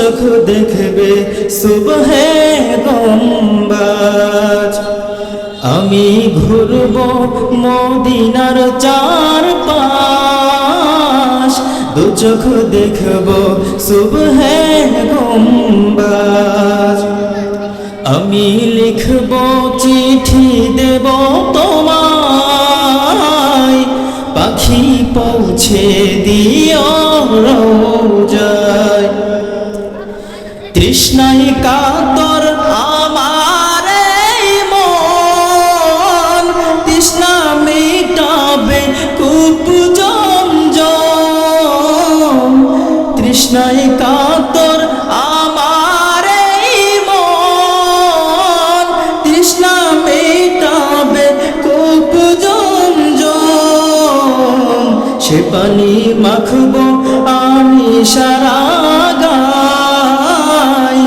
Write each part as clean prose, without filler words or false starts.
চোখ দেখবে সুবহে গম্বাজ। আমি ঘুরব মদিনার চারপাশ, দু চোখ দেখব সুবহে গম্বাজ। আমি লিখব চিঠি দেব তোমায়, পাখি পৌঁছে দিও রোজায়। তৃষ্ণায় কাতর আমার এই মন, তৃষ্ণা মেটাবে কূপ জমজম। তৃষ্ণায় কাতর আমার এই মন, তৃষ্ণা মেটাবে কূপ জমজম। সে পানি মাখবো আমি সারা গায়,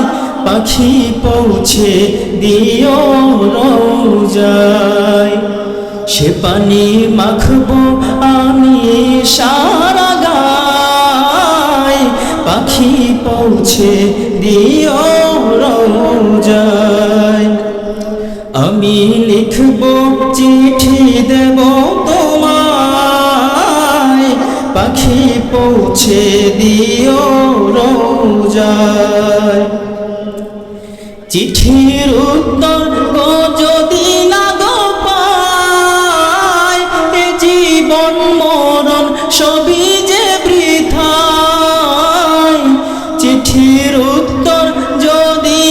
পাখি পৌঁছে দিও রোজায়। সে পানি মাখবো আমি সারা গায়, পাখি পৌঁছে দিও রোজায়। আমি লিখব চিঠি দেব তোমায়, পাখি পৌঁছে দিও রোজায়। চিঠির উত্তর গো যদি না গো পাই, এ জীবন মরণ সবই যে বৃথায়। চিঠির উত্তর যদি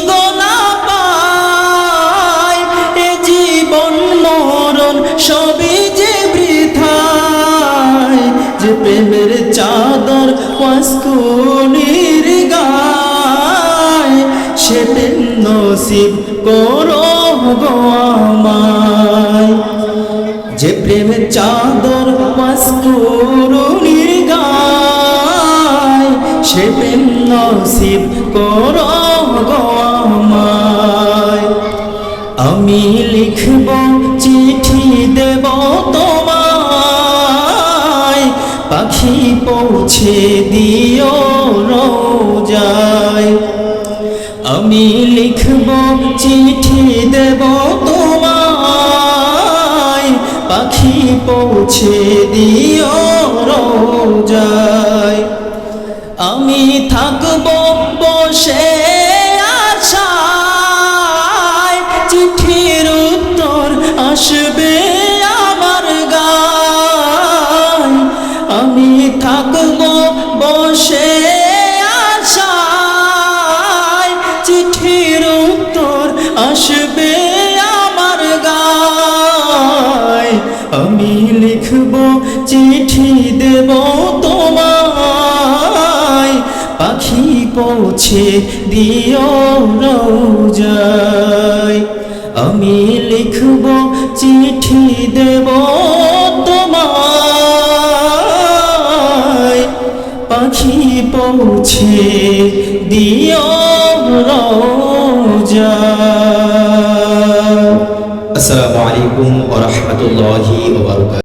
গো না পাই, এ জীবন মরণ সবই যে বৃথায়। যে প্রেমের চাদর ওয়াসকুনির গায়, সে প্রেম নসিব করো গো আমায়। যে প্রেমের চাদর ওয়াসকুনির গায়, সে প্রেম নসিব করো গো আমায়। আমি লিখব চিঠি দেব তোমায়, পাখি পৌঁছে দিও রোজায়। আমি লিখব চিঠি দেব তোমায়, পাখি পৌঁছে দিও রোজায়। আমি থাকব বসে আশায়, চিঠির উত্তর আসবে আমার গায়। আমি থাকব বসে আশায়, চিঠির উত্তর আসবে আমার গায়। আমি লিখব চিঠি দেব তোমায়, পাখি পৌঁছে দিও রোজায়। আমি লিখব চিঠি দেব তোমায়, পাখি পৌঁছে দিও রোজায়। আসসালামু আলাইকুম ওয়া রাহমাতুল্লাহি ওয়া বারাকাতুহু।